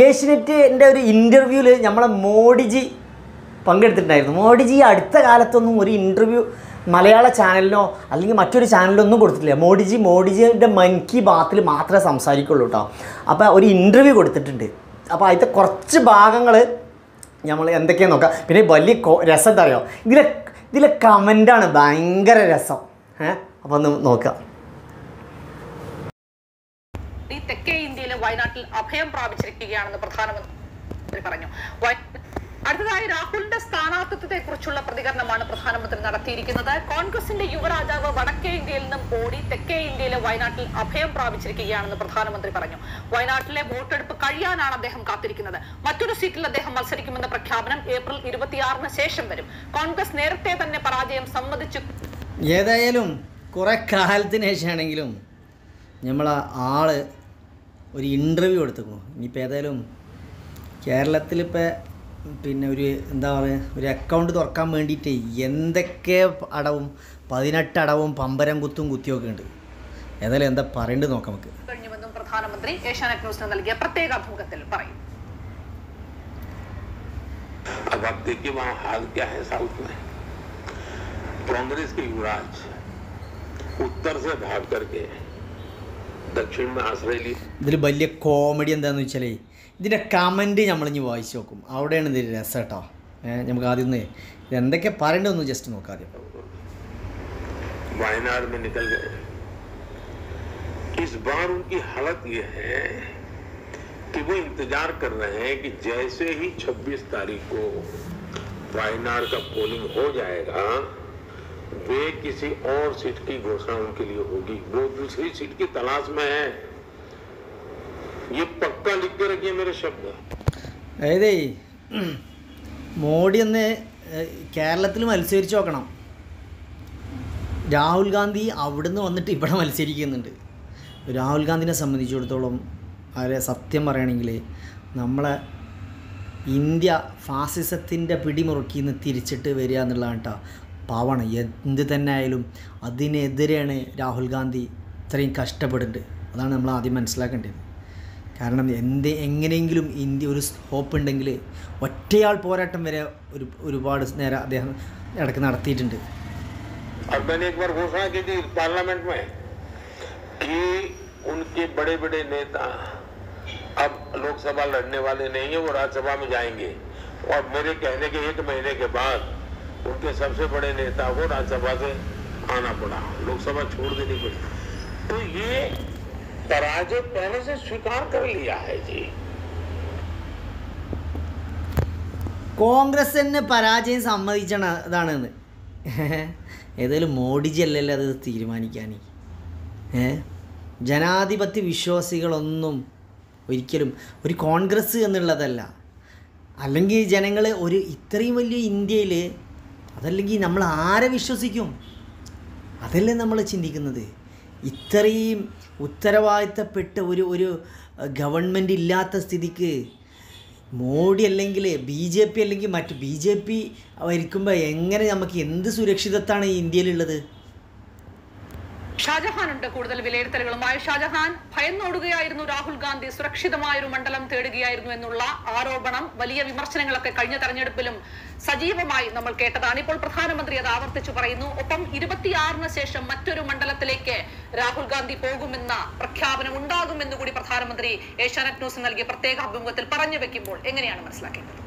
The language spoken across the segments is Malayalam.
ഏഷ്യനെറ്റിൻ്റെ ഒരു ഇൻ്റർവ്യൂവിൽ നമ്മളെ മോഡിജി പങ്കെടുത്തിട്ടുണ്ടായിരുന്നു. മോഡിജി അടുത്ത കാലത്തൊന്നും ഒരു ഇൻ്റർവ്യൂ മലയാള ചാനലിനോ അല്ലെങ്കിൽ മറ്റൊരു ചാനലിനോ ഒന്നും കൊടുത്തിട്ടില്ല. മോഡിജിയുടെ മൻ കി ബാത്തിൽ മാത്രമേ സംസാരിക്കുള്ളൂ കേട്ടോ. അപ്പോൾ ഒരു ഇൻ്റർവ്യൂ കൊടുത്തിട്ടുണ്ട്. അപ്പോൾ അതിൻ്റെ കുറച്ച് ഭാഗങ്ങൾ നമ്മൾ എന്തൊക്കെയാണെന്ന് നോക്കാം. പിന്നെ വലിയ രസം എന്താ അറിയോ, ഇതിലെ കമൻ്റാണ് ഭയങ്കര രസം. അപ്പോൾ ഒന്ന് നോക്കാം. തെക്കേ ഇന്ത്യയിലെ വയനാട്ടിൽ അഭയം പ്രാപിച്ചിരിക്കുകയാണെന്ന് പ്രധാനമന്ത്രി പറഞ്ഞു. അടുത്തതായി രാഹുലിന്റെ സ്ഥാനാർത്ഥിത്വത്തെ കുറിച്ചുള്ള പ്രതികരണമാണ് പ്രധാനമന്ത്രി നടത്തിയിരിക്കുന്നത്. കോൺഗ്രസിന്റെ യുവരാജാവ് വടക്കേ ഇന്ത്യയിൽ നിന്നും ഓടി തെക്കേ ഇന്ത്യയിലെ വയനാട്ടിൽ അഭയം പ്രാപിച്ചിരിക്കുകയാണെന്ന് പ്രധാനമന്ത്രി പറഞ്ഞു. വയനാട്ടിലെ വോട്ടെടുപ്പ് കഴിയാനാണ് അദ്ദേഹം കാത്തിരിക്കുന്നത്. മറ്റൊരു സീറ്റിൽ അദ്ദേഹം മത്സരിക്കുമെന്ന പ്രഖ്യാപനം ഏപ്രിൽ 26 ശേഷം വരും. കോൺഗ്രസ് നേരത്തെ തന്നെ പരാജയം സമ്മതിച്ചു. ഏതായാലും കുറെ കാലത്തിന് ശേഷമാണെങ്കിലും നമ്മളെ ആള് ഒരു ഇൻ്റർവ്യൂ എടുത്തുക്കണു. ഇനിയിപ്പോൾ ഏതായാലും കേരളത്തിലിപ്പോൾ പിന്നെ ഒരു എന്താ പറയുക, ഒരു അക്കൗണ്ട് തുറക്കാൻ വേണ്ടിയിട്ട് എന്തൊക്കെ അടവും 18 അടവും പമ്പരം കുത്തും കുത്തിയൊക്കെ ഉണ്ട്. ഏതായാലും എന്താ പറയേണ്ടത് നോക്കാം നമുക്ക്. കഴിഞ്ഞുവെന്നും പ്രധാനമന്ത്രി ഏഷ്യാനെറ്റ് ന്യൂസിന് നൽകിയ പ്രത്യേക അഭിമുഖത്തിൽ പറയും. कांग्रेस के युवराज उत्तर से भाग करके दक्षिण में आश्रय ली. ഇതിൽ വലിയ കോമഡി എന്താണെന്ന് വെച്ചാൽ ഇതിൻ്റെ കമൻറ്റ് നമ്മളിഞ്ഞ് വായിച്ച് നോക്കും. അവിടെയാണ് ഇതിൻ്റെ രസം കേട്ടോ. നമുക്ക് ആദ്യം ഒന്ന് എന്തൊക്കെ പറയേണ്ടതെന്ന് ജസ്റ്റ് നോക്കാം. ആദ്യം वायनाड में निकल गए. इस बार उनकी हालत ये है कि वो इंतजार कर रहे हैं कि जैसे ही 26 तारीख को वायनाड का पोलिंग हो जाएगा, वे किसी और सीट की घोषणा उनके लिए होगी. वो दूसरी सीट की तलाश में है. ये पक्का लिख के रखिए मेरे शब्द. അതായത് മോഡി ഒന്ന് കേരളത്തിൽ മത്സരിച്ച് നോക്കണം. രാഹുൽ ഗാന്ധി അവിടുന്ന് വന്നിട്ട് ഇവിടെ മത്സരിക്കുന്നുണ്ട്. രാഹുൽ ഗാന്ധിനെ സംബന്ധിച്ചിടത്തോളം അവരെ സത്യം പറയുകയാണെങ്കിൽ നമ്മളെ ഇന്ത്യ ഫാസിസത്തിൻ്റെ പിടിമുറുക്കിന്ന് തിരിച്ചിട്ട് വരിക എന്നുള്ളതാണ് കേട്ടോ. പാവണം. എന്ത് തന്നെ ആയാലും അതിനെതിരെയാണ് രാഹുൽ ഗാന്ധി ഇത്രയും കഷ്ടപ്പെടുന്നുണ്ട്. അതാണ് നമ്മൾ ആദ്യം മനസ്സിലാക്കേണ്ടത്. കാരണം എങ്ങനെയെങ്കിലും ഇന്ത്യ ഒരു ഹോപ്പ് ഉണ്ടെങ്കിൽ ഒറ്റയാൾ പോരാട്ടം വരെ ഒരുപാട് നേരം അദ്ദേഹം ഇടയ്ക്ക് നടത്തിയിട്ടുണ്ട്. पार्लियामेंट में कि उनके बड़े बड़े नेता अब लोकसभा लड़ने वाले नहीं है, वो राज्यसभा में जाएंगे. और मेरे कहने के 1 महीने के बाद उनके सबसे बड़े नेता को राज्यसभा से आना पड़ा, लोकसभा छोड़ देनी पड़ी. तो ये पराजय पहले से स्वीकार कर लिया है जी. കോൺഗ്രസ് തന്നെ പരാജയം സമ്മതിച്ചാണ് അതാണെന്ന്. ഏതായാലും മോഡിജി അല്ലല്ലോ അത് തീരുമാനിക്കാൻ. ജനാധിപത്യ വിശ്വാസികളൊന്നും ഒരിക്കലും ഒരു കോൺഗ്രസ് എന്നുള്ളതല്ല. അല്ലെങ്കിൽ ജനങ്ങൾ ഒരു ഇത്രയും വലിയ ഇന്ത്യയിൽ അതല്ലെങ്കിൽ നമ്മൾ ആരെ വിശ്വസിക്കും? അതല്ലേ നമ്മൾ ചിന്തിക്കുന്നത്. ഇത്രയും ഉത്തരവാദിത്തപ്പെട്ട ഒരു ഗവൺമെൻറ് ഇല്ലാത്ത സ്ഥിതിക്ക് മോഡി അല്ലെങ്കിൽ BJP അല്ലെങ്കിൽ മറ്റ് BJP ഭരിക്കുമ്പോൾ എങ്ങനെ നമുക്ക് എന്ത് സുരക്ഷിതത്വമാണ് ഈ ഇന്ത്യയിലുള്ളത്? ഷാജഹാൻ ഉണ്ട് കൂടുതൽ വിലയിരുത്തലുകളുമായി. ഷാജഹാൻ, ഭയന്നോടുകയായിരുന്നു രാഹുൽ ഗാന്ധി, സുരക്ഷിതമായൊരു മണ്ഡലം തേടുകയായിരുന്നു എന്നുള്ള ആരോപണം, വലിയ വിമർശനങ്ങളൊക്കെ കഴിഞ്ഞ തെരഞ്ഞെടുപ്പിലും സജീവമായി നമ്മൾ കേട്ടതാണ്. ഇപ്പോൾ പ്രധാനമന്ത്രി അത് ആവർത്തിച്ചു പറയുന്നു. ഒപ്പം 26 ശേഷം മറ്റൊരു മണ്ഡലത്തിലേക്ക് രാഹുൽ ഗാന്ധി പോകുമെന്ന പ്രഖ്യാപനം ഉണ്ടാകുമെന്ന് കൂടി പ്രധാനമന്ത്രി ഏഷ്യാനെറ്റ് ന്യൂസിന് നൽകിയ പ്രത്യേക അഭിമുഖത്തിൽ പറഞ്ഞു വെക്കുമ്പോൾ എങ്ങനെയാണ് മനസ്സിലാക്കേണ്ടത്?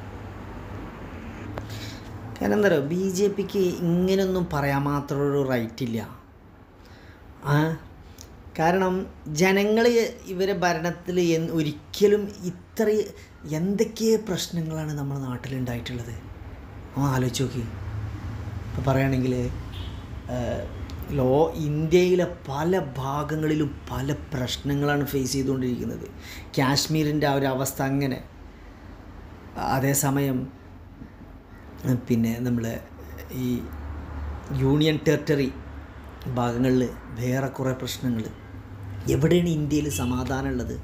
കാരണം എന്താ പറയുക, BJPക്ക് ഇങ്ങനെയൊന്നും പറയാൻ മാത്രമൊരു റൈറ്റ് ഇല്ല. കാരണം ജനങ്ങൾ ഇവരെ ഭരണത്തിൽ ഒരിക്കലും എന്തൊക്കെ പ്രശ്നങ്ങളാണ് നമ്മുടെ നാട്ടിലുണ്ടായിട്ടുള്ളത് ആലോചിച്ച് നോക്കി. ഇപ്പോൾ പറയുകയാണെങ്കിൽ ഇന്ത്യയിലെ പല ഭാഗങ്ങളിലും പല പ്രശ്നങ്ങളാണ് ഫേസ് ചെയ്തുകൊണ്ടിരിക്കുന്നത്. കാശ്മീരിൻ്റെ ആ ഒരു അവസ്ഥ അങ്ങനെ. അതേസമയം പിന്നെ നമ്മൾ ഈ യൂണിയൻ ടെറിട്ടറി ഭാഗങ്ങളിൽ വേറെ കുറേ പ്രശ്നങ്ങൾ. എവിടെയാണ് ഇന്ത്യയിൽ സമാധാനം ഉള്ളത്?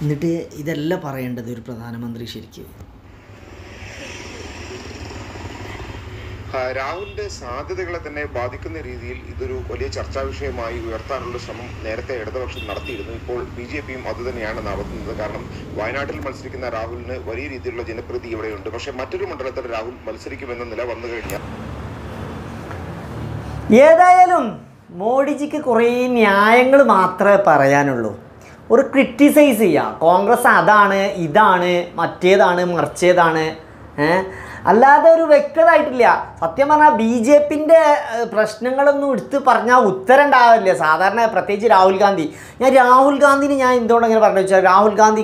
എന്നിട്ട് ഇതല്ല പറയേണ്ടത് ഒരു പ്രധാനമന്ത്രി. ശരിക്കും രാഹുലിന്റെ സാധ്യതകളെ തന്നെ ബാധിക്കുന്ന രീതിയിൽ ഇതൊരു വലിയ ചർച്ചാ വിഷയമായി ഉയർത്താനുള്ള ശ്രമം നേരത്തെ ഇടതുപക്ഷം നടത്തിയിരുന്നു. ഇപ്പോൾ BJPയും അതുതന്നെയാണ് നടത്തുന്നത്. കാരണം വയനാട്ടിൽ മത്സരിക്കുന്ന രാഹുലിന് വലിയ രീതിയിലുള്ള ജനപ്രീതി ഇവിടെയുണ്ട്. പക്ഷേ മറ്റൊരു മണ്ഡലത്തിൽ രാഹുൽ മത്സരിക്കുമെന്ന നില വന്നു കഴിഞ്ഞാൽ ഏതായാലും മോഡിജിക്ക് കുറേ ന്യായങ്ങൾ മാത്രമേ പറയാനുള്ളൂ. ഒരു ക്രിറ്റിസൈസ് ചെയ്യുക, കോൺഗ്രസ് അതാണ് ഇതാണ് മറ്റേതാണ് മറിച്ചേതാണ്, അല്ലാതെ ഒരു വ്യക്തമായിട്ടില്ല. സത്യം പറഞ്ഞാൽ BJPൻ്റെ പ്രശ്നങ്ങളൊന്നും എടുത്ത് പറഞ്ഞാൽ ഉത്തരം ഉണ്ടാവില്ല സാധാരണ, പ്രത്യേകിച്ച് രാഹുൽ ഗാന്ധി. രാഹുൽ ഗാന്ധിന് എന്തുകൊണ്ട് അങ്ങനെ പറഞ്ഞു വെച്ചാൽ, രാഹുൽ ഗാന്ധി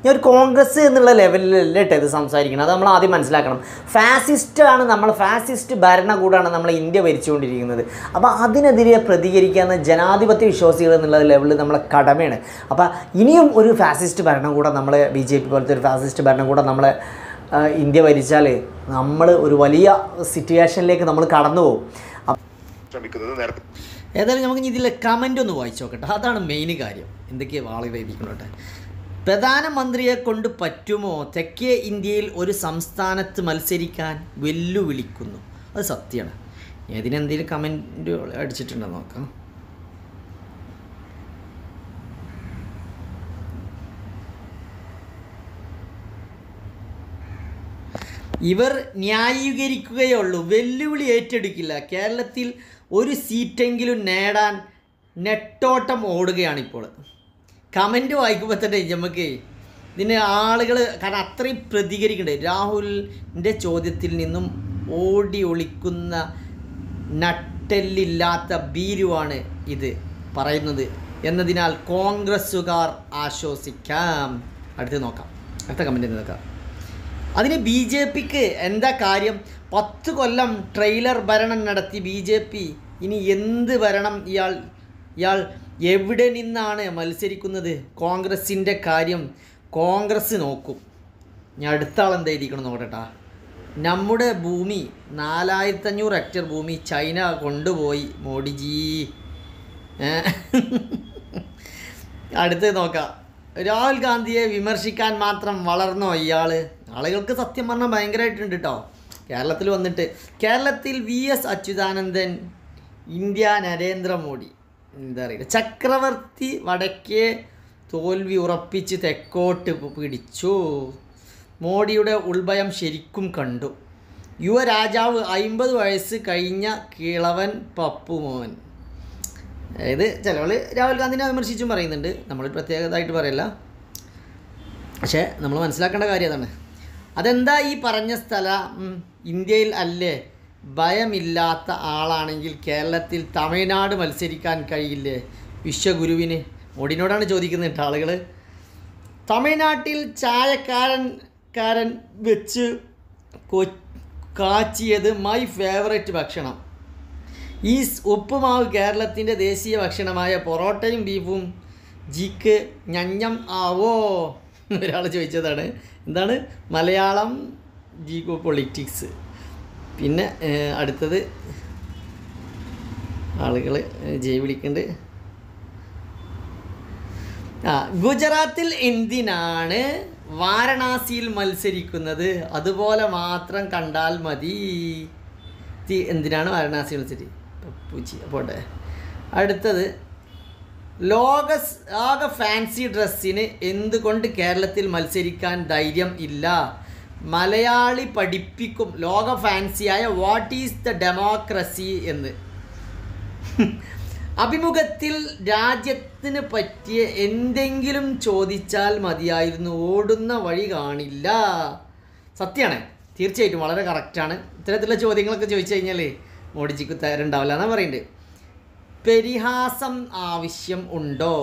ഞാൻ ഒരു കോൺഗ്രസ് എന്നുള്ള ലെവലിലല്ല ഇത് സംസാരിക്കണം. അത് നമ്മൾ ആദ്യം മനസ്സിലാക്കണം. ഫാസിസ്റ്റാണ് നമ്മൾ, ഫാസിസ്റ്റ് ഭരണകൂടമാണ് നമ്മളെ ഇന്ത്യ ഭരിച്ചുകൊണ്ടിരിക്കുന്നത്. അപ്പോൾ അതിനെതിരെ പ്രതികരിക്കാവുന്ന ജനാധിപത്യ വിശ്വാസികൾ എന്നുള്ള ലെവലിൽ നമ്മളെ കടമയാണ്. അപ്പോൾ ഇനിയും ഒരു ഫാസിസ്റ്റ് ഭരണകൂടം നമ്മളെ BJP പോലത്തെ ഒരു ഫാസിസ്റ്റ് ഭരണകൂടം നമ്മളെ ഇന്ത്യ ഭരിച്ചാൽ നമ്മൾ ഒരു വലിയ സിറ്റുവേഷനിലേക്ക് നമ്മൾ കടന്നു പോകും. ഏതായാലും നമുക്ക് ഇതിലെ കമൻ്റ് ഒന്ന് വായിച്ചു നോക്കട്ടെ. അതാണ് മെയിൻ കാര്യം. എന്തൊക്കെയാണ് ആളുകൾ എഴുതിക്കണോട്ടെ. പ്രധാനമന്ത്രിയെ കൊണ്ട് പറ്റുമോ തെക്കേ ഇന്ത്യയിൽ ഒരു സംസ്ഥാനത്ത് മത്സരിക്കാൻ വെല്ലുവിളിക്കുന്നു. അത് സത്യമാണ്. ഇതിനെന്തെങ്കിലും കമൻറ്റ് അടിച്ചിട്ടുണ്ടോ നോക്കാം. ഇവർ ന്യായീകരിക്കുകയേ ഉള്ളൂ, വെല്ലുവിളി ഏറ്റെടുക്കില്ല. കേരളത്തിൽ ഒരു സീറ്റെങ്കിലും നേടാൻ നെട്ടോട്ടം ഓടുകയാണിപ്പോൾ. കമൻറ്റ് വായിക്കുമ്പോൾ തന്നെ നമുക്ക് ഇതിന് ആളുകൾ കാരണം അത്രയും പ്രതികരിക്കുന്നുണ്ട്. രാഹുലിൻ്റെ ചോദ്യത്തിൽ നിന്നും ഓടി ഒളിക്കുന്ന നട്ടെല്ലില്ലാത്ത ഭീരുവാണ് ഇത് പറയുന്നത് എന്നതിനാൽ കോൺഗ്രസ്സുകാർ ആശ്വസിക്കാം. അടുത്ത് നോക്കാം, അടുത്ത കമൻറ്റ് നോക്കാം. അതിന് BJPക്ക് എന്താ കാര്യം? 10 കൊല്ലം ട്രെയിലർ ഭരണം നടത്തി BJP. ഇനി എന്ത് ഭരണം? ഇയാൾ എവിടെ നിന്നാണ് മത്സരിക്കുന്നത്? കോൺഗ്രസിൻ്റെ കാര്യം കോൺഗ്രസ് നോക്കും. ഞാൻ അടുത്ത ആളെന്തായിരിക്കണം നോക്കട്ടെ. നമ്മുടെ ഭൂമി 4500 ഹെക്ടർ ഭൂമി ചൈന കൊണ്ടുപോയി മോഡിജി. അടുത്ത് നോക്കാം. രാഹുൽ ഗാന്ധിയെ വിമർശിക്കാൻ മാത്രം വളർന്നോ ഇയാൾ? ആളുകൾക്ക് സത്യം പറഞ്ഞാൽ ഭയങ്കരമായിട്ടുണ്ട് കേട്ടോ. കേരളത്തിൽ വന്നിട്ട് കേരളത്തിൽ VS അച്യുതാനന്ദൻ, ഇന്ത്യ നരേന്ദ്രമോദി, എന്താ പറയുക, ചക്രവർത്തി വടക്കേ തോൽവി ഉറപ്പിച്ച് തെക്കോട്ട് പിടിച്ചു. മോഡിയുടെ ഉൾഭയം ശരിക്കും കണ്ടു. യുവരാജാവ് 50 വയസ്സ് കഴിഞ്ഞ കിളവൻ പപ്പുമോൻ. അതായത് ചിലവൾ രാഹുൽ ഗാന്ധിനെ വിമർശിച്ചും പറയുന്നുണ്ട്. നമ്മൾ പ്രത്യേകമായിട്ട് പറയല്ല, പക്ഷേ നമ്മൾ മനസ്സിലാക്കേണ്ട കാര്യം അതാണ്. അതെന്താ ഈ പറഞ്ഞ സ്ഥലം ഇന്ത്യയിൽ അല്ലേ? ഭയമില്ലാത്ത ആളാണെങ്കിൽ കേരളത്തിൽ തമിഴ്നാട് മത്സരിക്കാൻ കഴിയില്ലേ വിശ്വഗുരുവിന്? മോഡിനോടാണ് ചോദിക്കുന്നത് ആളുകൾ. തമിഴ്നാട്ടിൽ ചായക്കാരൻ വെച്ച് കാച്ചിയത് മൈ ഫേവറേറ്റ് ഭക്ഷണം. ഈ ഉപ്പുമാവ് കേരളത്തിൻ്റെ ദേശീയ ഭക്ഷണമായ പൊറോട്ടയും ബീഫും ജിക്ക് ഞഞ്ഞം ആവോ? ഒരാൾ ചോദിച്ചതാണ്. എന്താണ് മലയാളം ജിയോ പൊളിറ്റിക്സ്. പിന്നെ അടുത്തത് ആളുകൾ ജയ് വിളിക്കുന്നുണ്ട്. ഗുജറാത്തിൽ എന്തിനാണ് വാരണാസിയിൽ മത്സരിക്കുന്നത്? അതുപോലെ മാത്രം കണ്ടാൽ മതി. എന്തിനാണ് വാരണാസി മത്സരി പൂച്ചി പോട്ടെ. അടുത്തത് ലോക ഫാൻസി ഡ്രസ്സിന് എന്തുകൊണ്ട് കേരളത്തിൽ മത്സരിക്കാൻ ധൈര്യം ഇല്ല? മലയാളി പഠിപ്പിക്കും ലോക ഫാൻസിയായ വാട്ട് ഈസ് ദ ഡെമോക്രസി എന്ന്. അഭിമുഖത്തിൽ രാജ്യത്തിന് പറ്റിയ എന്തെങ്കിലും ചോദിച്ചാൽ മതിയായിരുന്നു, ഓടുന്ന വഴി കാണില്ല. സത്യമാണ്, തീർച്ചയായിട്ടും വളരെ കറക്റ്റാണ്. ഇത്തരത്തിലുള്ള ചോദ്യങ്ങളൊക്കെ ചോദിച്ചു കഴിഞ്ഞാൽ മോഡിജിക്ക് തരുണ്ടാവില്ല എന്നാണ് പറയുന്നത്. പരിഹാസം ആവശ്യം ഉണ്ടോ?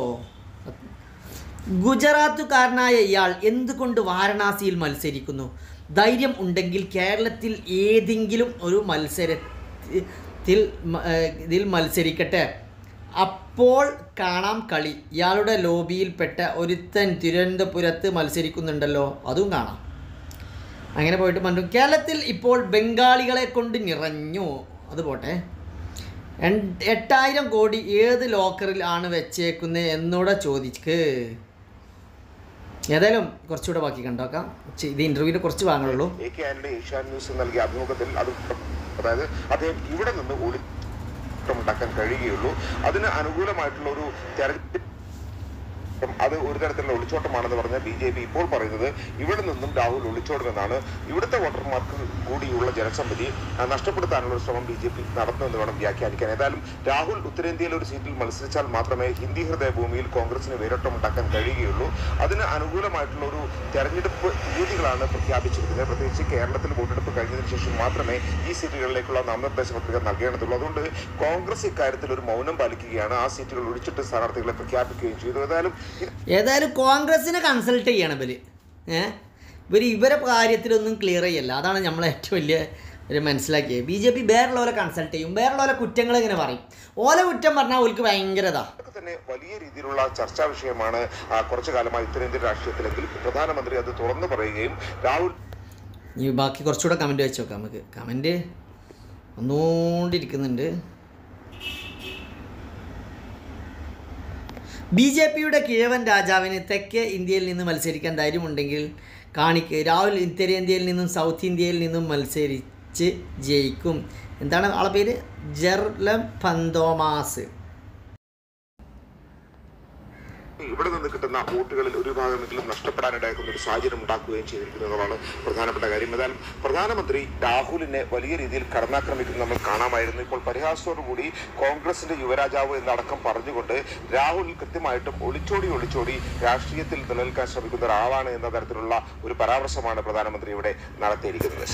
ഗുജറാത്തുകാരനായ ഇയാൾ എന്തുകൊണ്ട് വാരണാസിയിൽ മത്സരിക്കുന്നു? ധൈര്യം ഉണ്ടെങ്കിൽ കേരളത്തിൽ ഏതെങ്കിലും ഒരു ഇതിൽ മത്സരിക്കട്ടെ, അപ്പോൾ കാണാം കളി. ഇയാളുടെ ലോബിയിൽപ്പെട്ട ഒരുത്തൻ തിരുവനന്തപുരത്ത് മത്സരിക്കുന്നുണ്ടല്ലോ, അതും കാണാം. അങ്ങനെ പോയിട്ട് കണ്ടു. കേരളത്തിൽ ഇപ്പോൾ ബംഗാളികളെ കൊണ്ട് നിറഞ്ഞു. അത് പോട്ടെ. 8000 കോടി ഏത് ലോക്കറിൽ ആണ് വെച്ചേക്കുന്നത് എന്നൂടെ ചോദിക്ക്. ഏതായാലും കുറച്ചുകൂടെ ബാക്കി കണ്ടോക്കാം. ഇത് ഇൻ്റർവ്യൂവിൽ കുറച്ച് ഭാഗങ്ങളുള്ളൂ. ഏഷ്യാനെറ്റ് ന്യൂസ് നൽകിയ അഭിമുഖത്തിൽ അത് അതായത് അദ്ദേഹം ഇവിടെ നിന്ന് ഒളിച്ചോട്ടമുണ്ടാക്കാൻ കഴിയുകയുള്ളൂ. അതിന് അനുകൂലമായിട്ടുള്ള ഒരു തെരഞ്ഞെടുപ്പ് അത് ഒരു തരത്തിലുള്ള ഒളിച്ചോട്ടമാണെന്ന് പറഞ്ഞ BJP ഇപ്പോൾ പറയുന്നത് ഇവിടെ നിന്നും രാഹുൽ ഒളിച്ചോടുമെന്നാണ്. ഇവിടുത്തെ വോട്ടർമാർക്ക് കൂടിയുള്ള ജനസമ്മതി നഷ്ടപ്പെടുത്താനുള്ള ഒരു ശ്രമം BJP നടത്തുമെന്ന് വേണം വ്യാഖ്യാനിക്കാൻ. ഏതായാലും രാഹുൽ ഉത്തരേന്ത്യയിലെ ഒരു സീറ്റിൽ മത്സരിച്ചാൽ മാത്രമേ ഹിന്ദി ഹൃദയ ഭൂമിയിൽ കോൺഗ്രസിന് വേരോട്ടമുണ്ടാക്കാൻ കഴിയുകയുള്ളൂ. അതിന് അനുകൂലമായിട്ടുള്ള ഒരു തെരഞ്ഞെടുപ്പ് രീതികളാണ് പ്രഖ്യാപിച്ചിരിക്കുന്നത്. പ്രത്യേകിച്ച് കേരളത്തിൽ വോട്ടെടുപ്പ് കഴിഞ്ഞതിന് ശേഷം മാത്രമേ ഈ സീറ്റുകളിലേക്കുള്ള നാമനിർദ്ദേശ പത്രിക നൽകേണ്ടതുള്ളൂ. അതുകൊണ്ട് കോൺഗ്രസ് ഇക്കാര്യത്തിൽ ഒരു മൗനം പാലിക്കുകയാണ്. ആ സീറ്റുകൾ ഒഴിച്ചിട്ട് സ്ഥാനാർത്ഥികളെ പ്രഖ്യാപിക്കുകയും ചെയ്തു. ഏതായാലും കോൺഗ്രസിനെ കൺസൾട്ട് ചെയ്യണം ഇവരെ കാര്യത്തിലൊന്നും ക്ലിയർ ചെയ്യല്ല. അതാണ് നമ്മൾ ഏറ്റവും വലിയ ഒരു മനസ്സിലാക്കിയത്. BJP വേറുള്ളവരെ കൺസൾട്ട് ചെയ്യും, വേറുള്ളവരെ കുറ്റങ്ങൾ ഇങ്ങനെ പറയും. ഓല കുറ്റം പറഞ്ഞാൽ ഓൽക്ക് ഭയങ്കരതാ. തന്നെ വലിയ രീതിയിലുള്ള ചർച്ചാ വിഷയമാണ് കുറച്ചു കാലമായി ഉത്തരേന്ത്യൻ രാഷ്ട്രീയത്തിലെങ്കിൽ പ്രധാനമന്ത്രി അത് തുറന്നു പറയുകയും രാഹുൽ ഈ ബാക്കി കുറച്ചുകൂടെ കമൻറ്റ് വെച്ച് നോക്കാം. നമുക്ക് കമൻറ്റ് വന്നുകൊണ്ടിരിക്കുന്നുണ്ട്. BJPയുടെ കിഴവൻ രാജാവിന് തെക്കേ ഇന്ത്യയിൽ നിന്ന് മത്സരിക്കാൻ ധൈര്യമുണ്ടെങ്കിൽ കാണിക്ക്. രാഹുൽ ഉത്തരേന്ത്യയിൽ നിന്നും സൗത്ത് ഇന്ത്യയിൽ നിന്നും മത്സരിച്ച് ജയിക്കും. എന്താണ് ആളെ പേര്? ജെർലം പന്തോമാസ്. ഇവിടെ നിന്ന് കിട്ടുന്ന വോട്ടുകളിൽ ഒരു ഭാഗമെങ്കിലും നഷ്ടപ്പെടാനിടയാക്കുന്ന ഒരു സാഹചര്യം ഉണ്ടാക്കുകയും ചെയ്തിരിക്കുന്നതാണ് പ്രധാനപ്പെട്ട കാര്യം. ഏതായാലും പ്രധാനമന്ത്രി രാഹുലിനെ വലിയ രീതിയിൽ കടന്നാക്രമിക്കുന്നത് നമ്മൾ കാണാമായിരുന്നു. ഇപ്പോൾ പരിഹാസത്തോടുകൂടി കോൺഗ്രസിന്റെ യുവരാജാവ് എന്നടക്കം പറഞ്ഞുകൊണ്ട് രാഹുൽ കൃത്യമായിട്ടും ഒളിച്ചോടി രാഷ്ട്രീയത്തിൽ നിലനിൽക്കാൻ ശ്രമിക്കുന്ന ഒരാളാണ് എന്ന തരത്തിലുള്ള ഒരു പരാമർശമാണ് പ്രധാനമന്ത്രി ഇവിടെ നടത്തിയിരിക്കുന്നത്.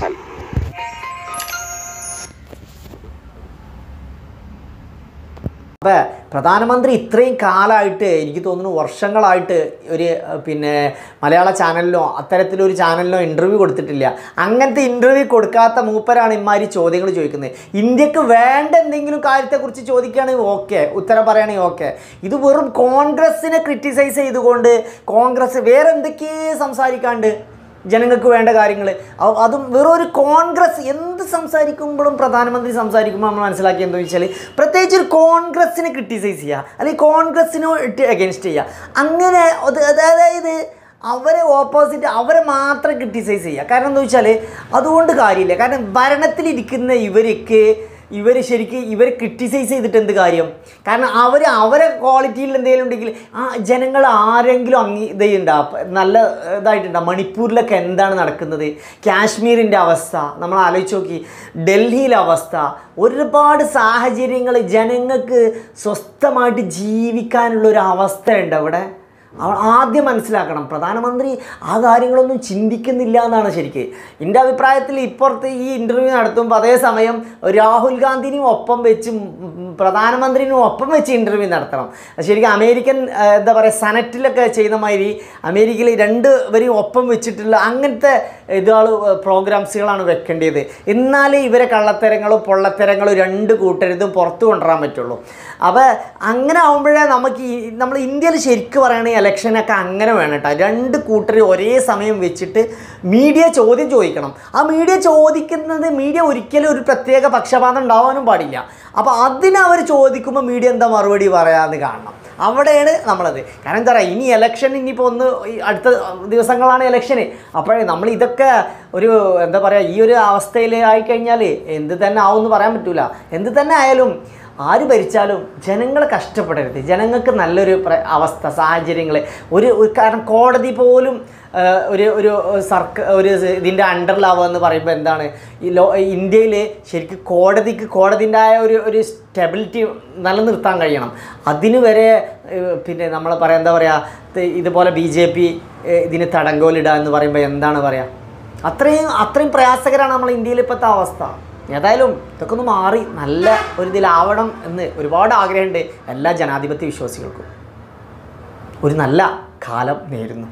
അപ്പോൾ പ്രധാനമന്ത്രി ഇത്രയും കാലമായിട്ട് എനിക്ക് തോന്നുന്നു വർഷങ്ങളായിട്ട് ഒരു മലയാള ചാനലിനോ അത്തരത്തിലൊരു ചാനലിനോ ഇൻ്റർവ്യൂ കൊടുത്തിട്ടില്ല. അങ്ങനത്തെ ഇൻ്റർവ്യൂ കൊടുക്കാത്ത മൂപ്പരാണ് ഇമാതിരി ചോദ്യങ്ങൾ ചോദിക്കുന്നത്. ഇന്ത്യക്ക് വേണ്ട എന്തെങ്കിലും കാര്യത്തെക്കുറിച്ച് ചോദിക്കുകയാണെങ്കിൽ ഓക്കെ, ഉത്തരം പറയുകയാണെങ്കിൽ ഓക്കെ. ഇത് വെറും കോൺഗ്രസ്സിനെ ക്രിറ്റിസൈസ് ചെയ്തുകൊണ്ട് കോൺഗ്രസ് വേറെ എന്തൊക്കെയോ സംസാരിക്കാണ്ട് ജനങ്ങൾക്ക് വേണ്ട കാര്യങ്ങൾ, അതും വെറും ഒരു കോൺഗ്രസ് എന്ത് സംസാരിക്കുമ്പോഴും പ്രധാനമന്ത്രി സംസാരിക്കുമ്പോൾ നമ്മൾ മനസ്സിലാക്കി എന്താണെന്ന് വെച്ചാൽ പ്രത്യേകിച്ച് ഒരു കോൺഗ്രസ്സിനെ ക്രിറ്റിസൈസ് ചെയ്യുക അല്ലെങ്കിൽ കോൺഗ്രസ്സിനോട്ട് എഗൻസ്റ്റ് ചെയ്യുക. അങ്ങനെ അതായത് അവരെ ഓപ്പോസിറ്റ് അവരെ മാത്രം ക്രിറ്റിസൈസ് ചെയ്യുക. കാരണം എന്താ വെച്ചാൽ അതുകൊണ്ട് കാര്യമില്ല. കാരണം ഭരണത്തിലിരിക്കുന്ന ഇവർ ശരിക്കും ഇവരെ ക്രിറ്റിസൈസ് ചെയ്തിട്ട് എന്ത് കാര്യം? കാരണം അവരെ ക്വാളിറ്റിയിൽ എന്തെങ്കിലും ഉണ്ടെങ്കിൽ ജനങ്ങൾ ആരെങ്കിലും നല്ല ഇതായിട്ടുണ്ടാകും. മണിപ്പൂരിലൊക്കെ എന്താണ് നടക്കുന്നത്, കാശ്മീരിൻ്റെ അവസ്ഥ നമ്മൾ ആലോചിച്ച് നോക്കി, ഡൽഹിയിലെ അവസ്ഥ, ഒരുപാട് സാഹചര്യങ്ങൾ ജനങ്ങൾക്ക് സ്വസ്ഥമായിട്ട് ജീവിക്കാനുള്ളൊരു അവസ്ഥയുണ്ട് അവിടെ. ആദ്യം മനസ്സിലാക്കണം, പ്രധാനമന്ത്രി ആ കാര്യങ്ങളൊന്നും ചിന്തിക്കുന്നില്ല എന്നാണ് ശരിക്ക് എൻ്റെ അഭിപ്രായത്തിൽ. ഇപ്പുറത്ത് ഈ ഇൻ്റർവ്യൂ നടത്തുമ്പോൾ അതേസമയം രാഹുൽ ഗാന്ധിനെയും ഒപ്പം വെച്ച് പ്രധാനമന്ത്രിനും ഒപ്പം വെച്ച് ഇൻ്റർവ്യൂ നടത്തണം. ശരിക്കും അമേരിക്കൻ എന്താ പറയുക സെനറ്റിലൊക്കെ ചെയ്യുന്ന മാതിരി അമേരിക്കയിൽ രണ്ടുപേരെയും ഒപ്പം വെച്ചിട്ടുള്ള അങ്ങനത്തെ പ്രോഗ്രാംസുകളാണ് വെക്കേണ്ടത്. എന്നാലേ ഇവരെ കള്ളത്തരങ്ങളും പൊള്ളത്തരങ്ങളും രണ്ട് കൂട്ടരുതും പുറത്തു കൊണ്ടുവരാൻ പറ്റുള്ളൂ. അപ്പോൾ അങ്ങനെ ആകുമ്പോഴേ നമ്മൾ ഇന്ത്യയിൽ ശരിക്കും പറയുകയാണെങ്കിൽ ഇലക്ഷനൊക്കെ അങ്ങനെ വേണം കേട്ടോ. രണ്ട് കൂട്ടർ ഒരേ സമയം വെച്ചിട്ട് മീഡിയ ചോദ്യം ചോദിക്കണം. ആ മീഡിയ ചോദിക്കുന്നത് മീഡിയ ഒരിക്കലും ഒരു പ്രത്യേക പക്ഷപാതം ഉണ്ടാവാനും പാടില്ല. അപ്പോൾ അതിനവർ ചോദിക്കുമ്പോൾ മീഡിയ എന്താ മറുപടി പറയാമെന്ന് കാണണം. അവിടെയാണ് നമ്മളത്. കാരണം എന്താ പറയുക, ഇനി ഇലക്ഷൻ ഇനിയിപ്പോൾ അടുത്ത ദിവസങ്ങളാണ് ഇലക്ഷന്. അപ്പോഴേ നമ്മൾ ഇതൊക്കെ ഒരു എന്താ പറയുക ഈ ഒരു അവസ്ഥയിൽ ആയിക്കഴിഞ്ഞാൽ എന്ത് തന്നെ ആവുമെന്ന് പറയാൻ പറ്റില്ല. എന്ത് തന്നെ ആയാലും ആര് ഭരിച്ചാലും ജനങ്ങളെ കഷ്ടപ്പെടരുത്. ജനങ്ങൾക്ക് നല്ലൊരു അവസ്ഥ സാഹചര്യങ്ങൾ കാരണം കോടതി പോലും ഒരു ഇതിൻ്റെ അണ്ടറിലാവുക എന്ന് പറയുമ്പോൾ എന്താണ് ഇന്ത്യയിൽ ശരിക്കും കോടതിൻ്റെതായ ഒരു സ്റ്റെബിലിറ്റി നിലനിർത്താൻ കഴിയണം. അതിന് വരെ നമ്മൾ എന്താ പറയുക ഇതുപോലെ BJP ഇതിന് തടങ്കോലിടുക എന്ന് പറയുമ്പോൾ എന്താണ് പറയുക, അത്രയും പ്രയാസകരമാണ് നമ്മൾ ഇന്ത്യയിൽ ഇപ്പോഴത്തെ അവസ്ഥ. ഏതായാലും ഇതൊക്കെ ഒന്ന് മാറി നല്ല ഒരു ഇതിലാവണം എന്ന് ഒരുപാട് ആഗ്രഹമുണ്ട് എല്ലാ ജനാധിപത്യ വിശ്വാസികൾക്കും. ഒരു നല്ല കാലം നേരുന്നു.